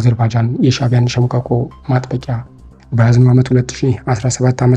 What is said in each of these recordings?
አዘርባይጃን የሻዕቢያን ሸምቀቆ ማጥበቂያ በያዝነው ዓመት 2017 ዓ.ም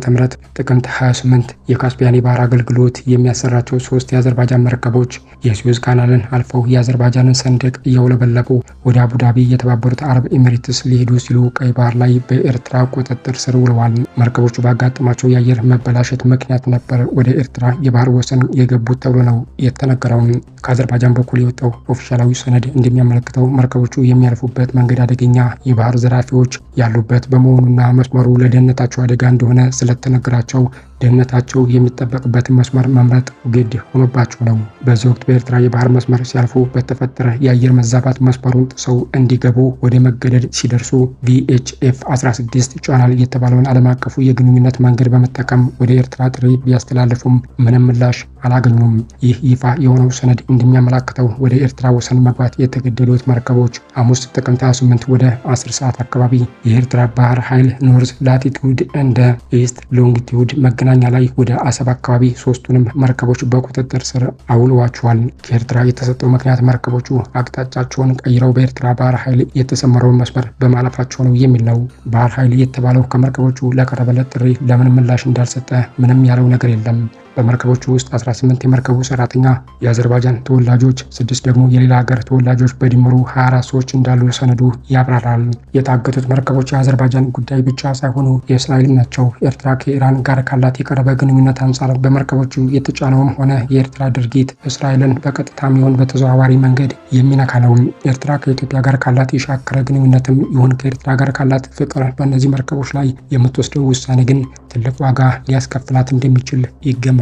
ጥቅምት 28 የካስፒያን የባህር አገልግሎት የሚያሰራቸው 3 የአዘርባይጃን መርከቦች የሱዌዝ ካናልን አልፈው የአዘርባይጃንን ሰንደቅ እያውለበለቡ ወደ አቡዳቢ የተባበሩት አረብ ኤሚሬትስ ሊሄዱ ሲሉ ቀይ ባህር ላይ በኤርትራ ቁጥጥር ስር ውለዋል። መርከቦቹ ባጋጠማቸው የአየር መበላሸት ምክንያት ነበር ወደ ኤርትራ የባህር ወሰን የገቡት ተብሎ ነው የተነገረው። ከአዘርባይጃን በኩል የወጣው ኦፊሻላዊ ሰነድ እንደሚያመለክተው መርከቦቹ የሚያልፉበት መንገድ አደገኛ የባህር ዘራፊዎች ያሉበት በመሆኑና መስመሩ ለደህንነታቸው አደጋ እንደሆነ ስለተነገራቸው ደህንነታቸው የሚጠበቅበትን መስመር መምረጥ ግድ ሆኖባቸው ነው። በዚህ ወቅት በኤርትራ የባህር መስመር ሲያልፉ በተፈጠረ የአየር መዛባት መስመሩን ጥሰው እንዲገቡ ወደ መገደድ ሲደርሱ VHF 16 ቻናል የተባለውን ዓለም አቀፉ የግንኙነት መንገድ በመጠቀም ወደ ኤርትራ ጥሪ ቢያስተላልፉም ምንም ምላሽ አላገኙም። ይህ ይፋ የሆነው ሰነድ እንደሚያመላክተው ወደ ኤርትራ ወሰን መግባት የተገደሉት መርከቦች ሐሙስ ጥቅምት 28 ወደ 10 ሰዓት አካባቢ የኤርትራ ባህር ኃይል ኖርዝ ላቲቱድ እንደ ኢስት ሎንጊቱድ መገናኛ ላይ ወደ አሰብ አካባቢ ሶስቱንም መርከቦች በቁጥጥር ስር አውለዋቸዋል። ከኤርትራ የተሰጠው ምክንያት መርከቦቹ አቅጣጫቸውን ቀይረው በኤርትራ ባህር ኃይል የተሰመረውን መስመር በማለፋቸው ነው የሚል ነው። ባህር ኃይል የተባለው ከመርከቦቹ ለቀረበለት ጥሪ ለምን ምላሽ እንዳልሰጠ ምንም ያለው ነገር የለም። በመርከቦቹ ውስጥ 18 የመርከቡ ሰራተኛ የአዘርባይጃን ተወላጆች፣ 6 ደግሞ የሌላ ሀገር ተወላጆች በድምሩ 24 ሰዎች እንዳሉ ሰነዱ ያብራራል። የታገቱት መርከቦች የአዘርባይጃን ጉዳይ ብቻ ሳይሆኑ የእስራኤል ናቸው። ኤርትራ ከኢራን ጋር ካላት የቀረበ ግንኙነት አንጻር በመርከቦቹ የተጫነውም ሆነ የኤርትራ ድርጊት እስራኤልን በቀጥታም ይሁን በተዘዋዋሪ መንገድ የሚነካ ነው። ኤርትራ ከኢትዮጵያ ጋር ካላት የሻከረ ግንኙነትም ይሁን ከኤርትራ ጋር ካላት ፍቅር በእነዚህ መርከቦች ላይ የምትወስደው ውሳኔ ግን ትልቅ ዋጋ ሊያስከፍላት እንደሚችል ይገመታል።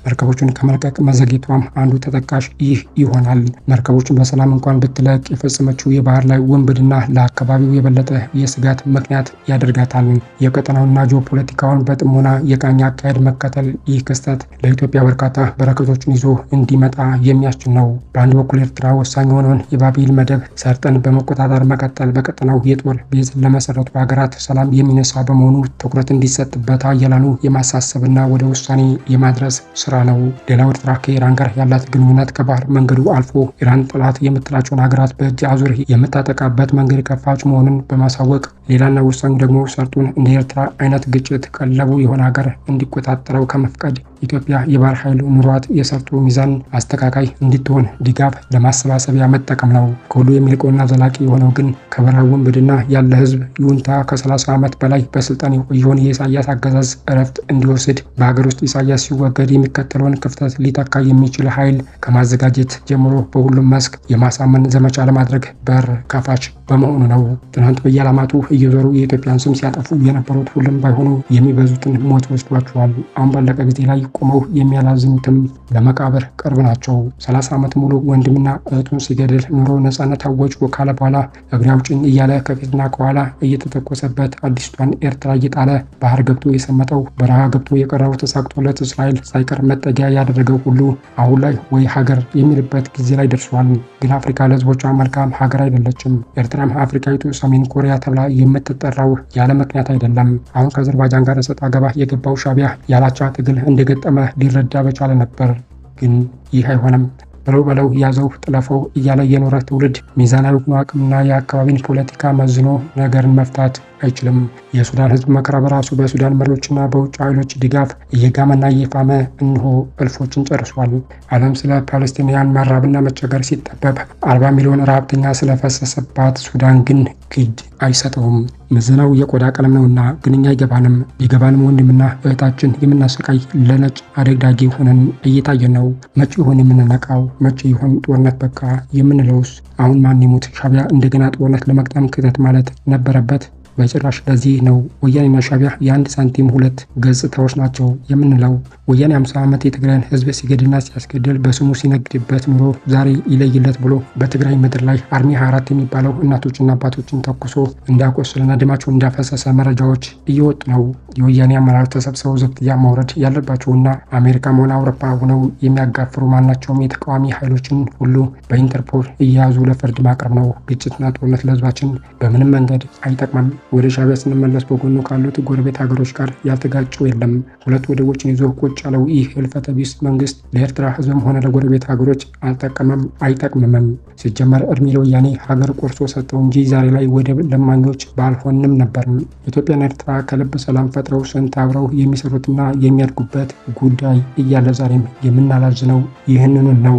መርከቦቹን ከመልቀቅ መዘግየቷም አንዱ ተጠቃሽ ይህ ይሆናል። መርከቦቹን በሰላም እንኳን ብትለቅ የፈጸመችው የባህር ላይ ውንብድና ለአካባቢው የበለጠ የስጋት ምክንያት ያደርጋታል። የቀጠናውና ጂኦፖለቲካውን በጥሞና የቃኝ አካሄድ መከተል ይህ ክስተት ለኢትዮጵያ በርካታ በረከቶችን ይዞ እንዲመጣ የሚያስችል ነው። በአንድ በኩል ኤርትራ ወሳኝ የሆነውን የባቢል መደብ ሰርጠን በመቆጣጠር መቀጠል በቀጠናው የጦር ቤዝ ለመሰረቱ ሀገራት ሰላም የሚነሳ በመሆኑ ትኩረት እንዲሰጥበት አያላኑ የማሳሰብና ወደ ውሳኔ የማድረስ ስራ ነው። ሌላው ኤርትራ ከኢራን ጋር ያላት ግንኙነት ከባህር መንገዱ አልፎ ኢራን ጠላት የምትላቸውን ሀገራት በእጅ አዙር የምታጠቃበት መንገድ ከፋች መሆኑን በማሳወቅ ሌላና ወሳኙ ደግሞ ሰርጡን እንደ ኤርትራ አይነት ግጭት ቀለቡ የሆነ ሀገር እንዲቆጣጠረው ከመፍቀድ ኢትዮጵያ የባህር ኃይል ኑሯት የሰርጡ ሚዛን አስተካካይ እንድትሆን ድጋፍ ለማሰባሰቢያ መጠቀም ነው። ከሁሉ የሚልቀውና ዘላቂ የሆነው ግን ከበረሃው ውንብድና ያለ ህዝብ ይሁንታ ከ30 ዓመት በላይ በስልጣን የቆየውን የኢሳያስ አገዛዝ እረፍት እንዲወስድ በሀገር ውስጥ ኢሳያስ ሲወገድ የሚከተለውን ክፍተት ሊተካ የሚችል ኃይል ከማዘጋጀት ጀምሮ በሁሉም መስክ የማሳመን ዘመቻ ለማድረግ በር ከፋች በመሆኑ ነው። ትናንት በየዓላማቱ እየዞሩ የኢትዮጵያን ስም ሲያጠፉ የነበሩት ሁሉም ባይሆኑ የሚበዙትን ሞት ወስዷቸዋል። አሁን ባለቀ ጊዜ ላይ ቆመው የሚያላዝኑትም ለመቃብር ቅርብ ናቸው። 30 ዓመት ሙሉ ወንድምና እህቱን ሲገድል ኑሮ ነጻነት አወጅ ካለ በኋላ እግሬ አውጭኝ እያለ ከፊትና ከኋላ እየተተኮሰበት አዲስቷን ኤርትራ እየጣለ ባህር ገብቶ የሰመጠው በረሃ ገብቶ የቀረው ተሳክቶለት እስራኤል ሳይቀር መጠጊያ ያደረገው ሁሉ አሁን ላይ ወይ ሀገር የሚልበት ጊዜ ላይ ደርሷል። ግን አፍሪካ ለህዝቦቿ መልካም ሀገር አይደለችም። ኤርትራም አፍሪካዊቱ ሰሜን ኮሪያ ተብላ የምትጠራው ያለ ምክንያት አይደለም። አሁን ከአዘርባይጃን ጋር ሰጣ ገባ የገባው ሻዕቢያ ያላቻ ትግል እንደገጠመ ሊረዳ በቻለ ነበር። ግን ይህ አይሆንም። በለው ያዘው ጥለፈው እያለ የኖረ ትውልድ ሚዛናዊ ሆኖ አቅምና የአካባቢን ፖለቲካ መዝኖ ነገርን መፍታት አይችልም። የሱዳን ህዝብ መከራ በራሱ በሱዳን መሪዎችና በውጭ ኃይሎች ድጋፍ እየጋመና እየፋመ እንሆ እልፎችን ጨርሷል። ዓለም ስለ ፓለስቲናውያን መራብና መቸገር ሲጠበብ 40 ሚሊዮን ረሃብተኛ ስለፈሰሰባት ሱዳን ግን ግድ አይሰጠውም። ምዘናው የቆዳ ቀለም ነውና ግንኛ አይገባንም። ቢገባንም ወንድምና እህታችን የምናሰቃይ ለነጭ አደግዳጊ ሆነን እየታየን ነው። መቼ ይሆን የምንነቃው? መቼ ይሆን ጦርነት በቃ የምንለውስ? አሁን ማን ይሙት ሻዕቢያ እንደገና ጦርነት ለመቅጠም ክተት ማለት ነበረበት? በጭራሽ። ለዚህ ነው ወያኔና ሻዕቢያ የአንድ ሳንቲም ሁለት ገጽታዎች ናቸው የምንለው። ወያኔ 50 ዓመት የትግራይን ህዝብ ሲገድልና ሲያስገድል በስሙ ሲነግድበት ኑሮ ዛሬ ይለይለት ብሎ በትግራይ ምድር ላይ አርሚ 24 የሚባለው እናቶችና አባቶችን ተኩሶ እንዳቆሰለና ደማቸውን እንዳፈሰሰ መረጃዎች እየወጡ ነው። የወያኔ አመራር ተሰብስበው ዘብጥያ ማውረድ ያለባቸውና አሜሪካም ሆነ አውሮፓ ሆነው የሚያጋፍሩ ማናቸውም የተቃዋሚ ኃይሎችን ሁሉ በኢንተርፖል እየያዙ ለፍርድ ማቅረብ ነው። ግጭትና ጦርነት ለህዝባችን በምንም መንገድ አይጠቅምም። ወደ ሻዕቢያ ስንመለስ በጎኑ ካሉት ጎረቤት ሀገሮች ጋር ያልተጋጩ የለም። ሁለት ወደቦችን ይዞ ቁጭ ያለው ይህ ህልፈተ ቢስ መንግስት ለኤርትራ ህዝብም ሆነ ለጎረቤት ሀገሮች አልጠቀመም አይጠቅምምም። ሲጀመር እድሜ ለወያኔ ሀገር ቆርሶ ሰጠው እንጂ ዛሬ ላይ ወደብ ለማኞች ባልሆንም ነበር። ኢትዮጵያና ኤርትራ ከልብ ሰላም ፈጥረው ስንት አብረው የሚሰሩትና የሚያድጉበት ጉዳይ እያለ ዛሬም የምናላዝነው ይህንኑ ነው።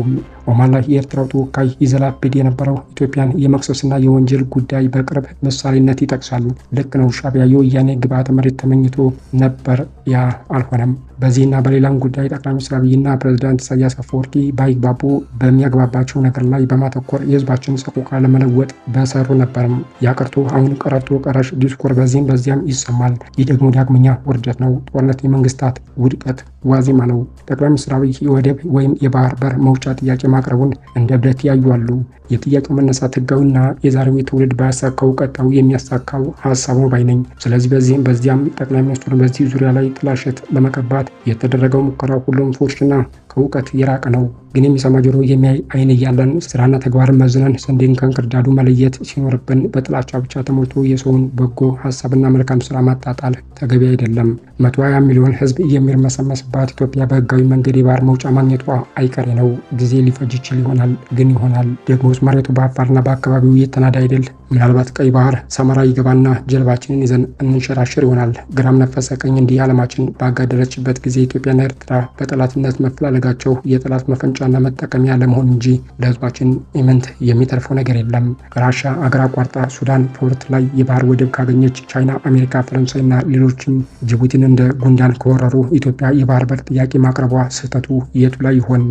ኦማን ላይ የኤርትራው ተወካይ ይዘላብድ የነበረው ኢትዮጵያን የመክሰስና የወንጀል ጉዳይ በቅርብ ምሳሌነት ይጠቅሳል። ልክ ነው። ሻዕቢያ የወያኔ ግብዓተ መሬት ተመኝቶ ነበር፣ ያ አልሆነም። በዚህና በሌላም ጉዳይ ጠቅላይ ሚኒስትር አብይና ፕሬዝዳንት ኢሳያስ አፈወርቂ ባይግባቡ በሚያግባባቸው ነገር ላይ በማተኮር የህዝባችን ሰቆቃ ለመለወጥ በሰሩ ነበርም። ያቀርቶ አሁን ቀረቶ ቀረሽ ዲስኮር በዚህም በዚያም ይሰማል። ይህ ደግሞ ዳግመኛ ውርደት ነው። ጦርነት የመንግስታት ውድቀት ዋዜማ ነው። ጠቅላይ ሚኒስትር አብይ የወደብ ወይም የባህር በር መውጫ ጥያቄ ማቅረቡን እንደ እብደት ያዩ አሉ። የጥያቄው መነሳት ህጋዊና የዛሬው ትውልድ ባያሳካው ቀጣዩ የሚያሳካው ሀሳብ ነው ባይ ነኝ። ስለዚህ በዚህም በዚያም ጠቅላይ ሚኒስትሩን በዚህ ዙሪያ ላይ ጥላሸት ለመቀባት የተደረገው ሙከራ ሁሉም ፎርሽና ከእውቀት የራቀ ነው። ግን የሚሰማ ጆሮ የሚያይ አይን እያለን ስራና ተግባርን መዝነን ስንዴን ከእንክርዳዱ መለየት ሲኖርብን በጥላቻ ብቻ ተሞልቶ የሰውን በጎ ሀሳብና መልካም ስራ ማጣጣል ተገቢ አይደለም። 120 ሚሊዮን ህዝብ የሚርመሰመስባት ኢትዮጵያ በህጋዊ መንገድ የባህር መውጫ ማግኘቷ አይቀሬ ነው። ጊዜ ሊፈጅ ይችል ይሆናል፣ ግን ይሆናል። ደግሞስ መሬቱ በአፋርና በአካባቢው የተናደ አይደል? ምናልባት ቀይ ባህር ሰመራ ይገባና ጀልባችንን ይዘን እንሸራሽር ይሆናል። ግራም ነፈሰ ቀኝ እንዲህ ዓለማችን ባጋደለችበት ጊዜ ኢትዮጵያና ኤርትራ በጠላትነት መፈላለጋቸው የጠላት መፈንጫና መጠቀሚያ ለመሆን እንጂ ለህዝባችን ኢምንት የሚተርፈው ነገር የለም። ራሻ አገር አቋርጣ ሱዳን ፖርት ላይ የባህር ወደብ ካገኘች ቻይና፣ አሜሪካ፣ ፈረንሳይና ሌሎችም ጅቡቲን እንደ ጉንዳን ከወረሩ ኢትዮጵያ የባህር በር ጥያቄ ማቅረቧ ስህተቱ የቱ ላይ ይሆን?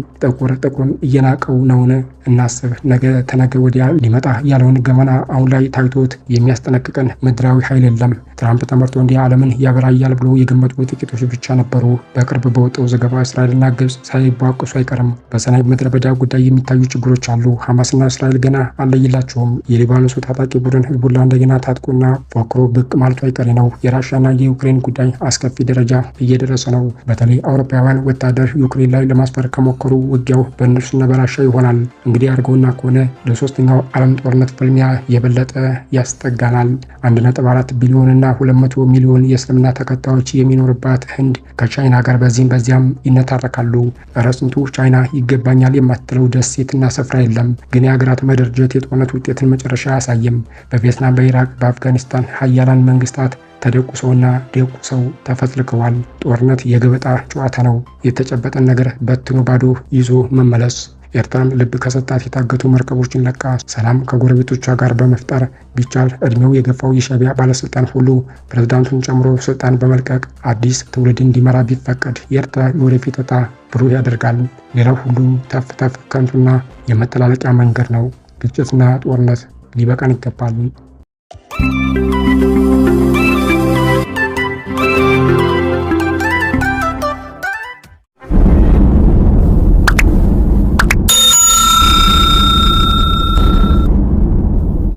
ጥቁሩን እየናቀው ነውን? እናስብ። ነገ ተነገ ወዲያ ሊመጣ ያለውን ገመና አሁን ላይ ታይቶት የሚያስጠነቅቀን ምድራዊ ኃይል የለም። ትራምፕ ተመርቶ እንዲህ ዓለምን ያበራያል ብሎ የገመቱ ጥቂቶች ብቻ ነበሩ። በቅርብ በወጣው ዘገባ እስራኤልና ግብጽ ሳይቧቅሱ አይቀርም። በሰናይ ምድረ በዳ ጉዳይ የሚታዩ ችግሮች አሉ። ሐማስና እስራኤል ገና አለይላቸውም። የሊባኖሱ ታጣቂ ቡድን ህዝቡላ እንደገና ታጥቆና ፎክሮ ብቅ ማለቱ አይቀሬ ነው። የራሽያና የዩክሬን ጉዳይ አስከፊ ደረጃ እየደረሰ ነው። በተለይ አውሮፓውያን ወታደር ዩክሬን ላይ ለማስፈር ከሞከሩ ውጊያው በእነርሱና በራሽያ ይሆናል። እንግዲህ አድርገውና ከሆነ ለሶስተኛው ዓለም ጦርነት ፍልሚያ የበለጠ ያስጠጋናል። 1.4 ቢሊዮንና 200 ሚሊዮን የእስልምና ተከታዮች የሚኖርባት ህንድ ከቻይና ጋር በዚህም በዚያም ይነታረካሉ። እረ ስንቱ ቻይና ይገባኛል የማትለው ደሴትና ስፍራ የለም። ግን የሀገራት መደርጀት የጦርነት ውጤትን መጨረሻ አያሳይም። በቪየትናም፣ በኢራቅ፣ በአፍጋኒስታን ሀያላን መንግስታት ተደቁሰውና ደቁሰው ተፈትልከዋል። ጦርነት የገበጣ ጨዋታ ነው። የተጨበጠን ነገር በትኖ ባዶ ይዞ መመለስ። ኤርትራም ልብ ከሰጣት የታገቱ መርከቦችን ለቃ ሰላም ከጎረቤቶቿ ጋር በመፍጠር ቢቻል እድሜው የገፋው የሻዕቢያ ባለስልጣን ሁሉ ፕሬዝዳንቱን ጨምሮ ስልጣን በመልቀቅ አዲስ ትውልድ እንዲመራ ቢፈቀድ የኤርትራ የወደፊት ዕጣ ብሩህ ያደርጋል። ሌላው ሁሉ ተፍ ተፍ ከንቱና የመተላለቂያ መንገድ ነው። ግጭትና ጦርነት ሊበቃን ይገባል።